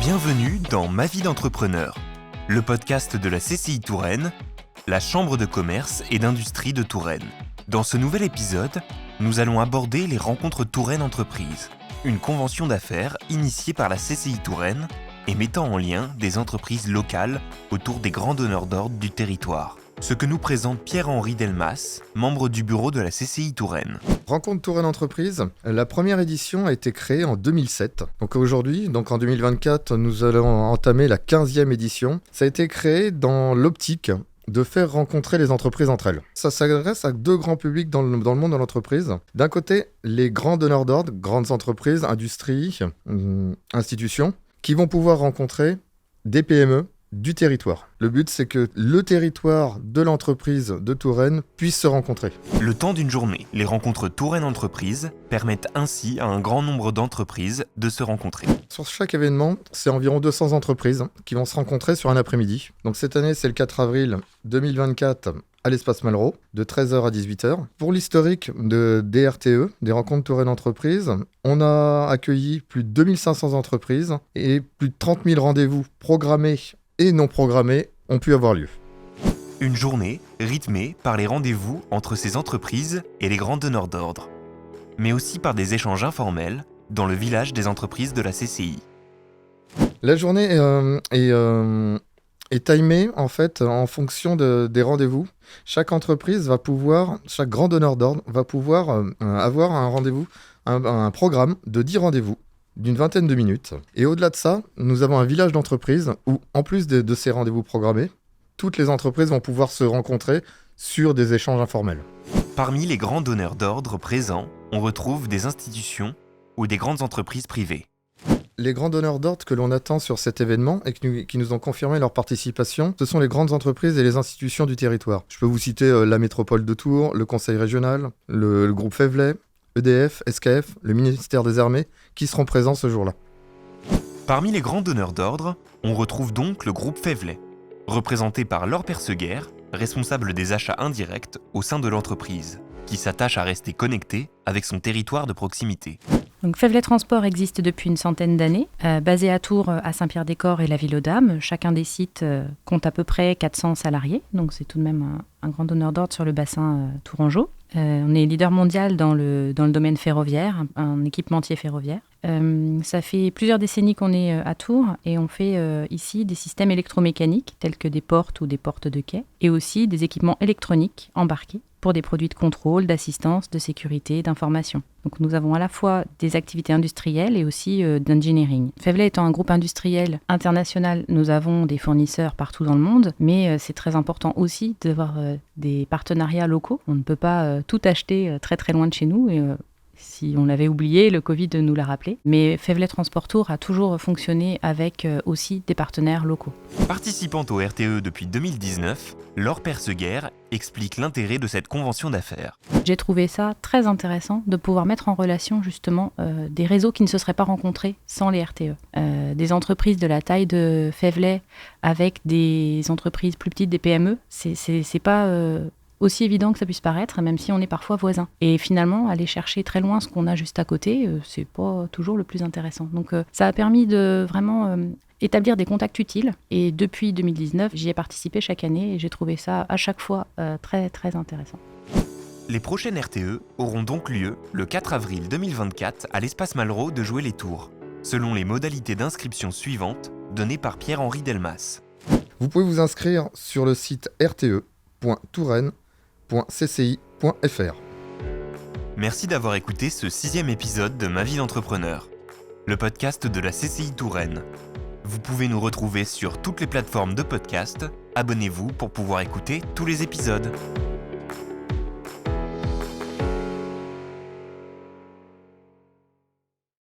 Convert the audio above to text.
Bienvenue dans Ma vie d'entrepreneur, le podcast de la CCI Touraine, la Chambre de commerce et d'industrie de Touraine. Dans ce nouvel épisode, nous allons aborder les rencontres Touraine Entreprises, une convention d'affaires initiée par la CCI Touraine et mettant en lien des entreprises locales autour des grands donneurs d'ordre du territoire. Ce que nous présente Pierre-Henri Delmas, membre du bureau de la CCI Touraine. Rencontre Touraine Entreprise, la première édition a été créée en 2007. Donc aujourd'hui, en 2024, nous allons entamer la 15e édition. Ça a été créé dans l'optique de faire rencontrer les entreprises entre elles. Ça s'adresse à deux grands publics dans le monde de l'entreprise. D'un côté, les grands donneurs d'ordre, grandes entreprises, industries, institutions, qui vont pouvoir rencontrer des PME du territoire. Le but, c'est que le territoire de l'entreprise de Touraine puisse se rencontrer. Le temps d'une journée, les rencontres Touraine Entreprises permettent ainsi à un grand nombre d'entreprises de se rencontrer. Sur chaque événement, c'est environ 200 entreprises qui vont se rencontrer sur un après-midi. Donc cette année, c'est le 4 avril 2024 à l'espace Malraux, de 13h à 18h. Pour l'historique des RTE, des rencontres Touraine Entreprises, on a accueilli plus de 2500 entreprises et plus de 30 000 rendez-vous programmés et non programmés ont pu avoir lieu. Une journée rythmée par les rendez-vous entre ces entreprises et les grands donneurs d'ordre, mais aussi par des échanges informels dans le village des entreprises de la CCI. La journée est timée en fait en fonction des rendez-vous. Chaque grand donneur d'ordre va pouvoir avoir un rendez-vous, un programme de 10 rendez-vous d'une vingtaine de minutes. Et au-delà de ça, nous avons un village d'entreprises où, en plus de ces rendez-vous programmés, toutes les entreprises vont pouvoir se rencontrer sur des échanges informels. Parmi les grands donneurs d'ordre présents, on retrouve des institutions ou des grandes entreprises privées. Les grands donneurs d'ordre que l'on attend sur cet événement et qui nous ont confirmé leur participation, ce sont les grandes entreprises et les institutions du territoire. Je peux vous citer la métropole de Tours, le conseil régional, le groupe Fevlet, EDF, SKF, le ministère des Armées, qui seront présents ce jour-là. Parmi les grands donneurs d'ordre, on retrouve donc le groupe Fevlet, représenté par Laure Perseguer, responsable des achats indirects au sein de l'entreprise, qui s'attache à rester connecté avec son territoire de proximité. Donc Fevlet Transport existe depuis une centaine d'années, basé à Tours, à Saint-Pierre-des-Corps et la ville aux Dames. Chacun des sites compte à peu près 400 salariés, donc c'est tout de même un grand donneur d'ordre sur le bassin tourangeau. On est leader mondial dans le domaine ferroviaire, un équipementier ferroviaire. Ça fait plusieurs décennies qu'on est à Tours et on fait ici des systèmes électromécaniques tels que des portes ou des portes de quai et aussi des équipements électroniques embarqués pour des produits de contrôle, d'assistance, de sécurité, d'information. Donc nous avons à la fois des activités industrielles et aussi d'engineering. Fevlet étant un groupe industriel international, nous avons des fournisseurs partout dans le monde, mais c'est très important aussi d'avoir des partenariats locaux. On ne peut pas tout acheter très très loin de chez nous et si on l'avait oublié, le Covid nous l'a rappelé. Mais Fevlet Transport Tours a toujours fonctionné avec aussi des partenaires locaux. Participant au RTE depuis 2019, Laure Perseguer explique l'intérêt de cette convention d'affaires. J'ai trouvé ça très intéressant de pouvoir mettre en relation justement des réseaux qui ne se seraient pas rencontrés sans les RTE. Des entreprises de la taille de Fevlet avec des entreprises plus petites, des PME, c'est pas aussi évident que ça puisse paraître, même si on est parfois voisins. Et finalement, aller chercher très loin ce qu'on a juste à côté, c'est pas toujours le plus intéressant. Donc ça a permis de vraiment établir des contacts utiles. Et depuis 2019, j'y ai participé chaque année et j'ai trouvé ça à chaque fois très très intéressant. Les prochaines RTE auront donc lieu le 4 avril 2024 à l'espace Malraux de Joué-les-Tours, selon les modalités d'inscription suivantes données par Pierre-Henri Delmas. Vous pouvez vous inscrire sur le site rte.touraine.cci.fr. Merci d'avoir écouté ce 6e épisode de Ma vie d'entrepreneur, le podcast de la CCI Touraine. Vous pouvez nous retrouver sur toutes les plateformes de podcast. Abonnez-vous pour pouvoir écouter tous les épisodes.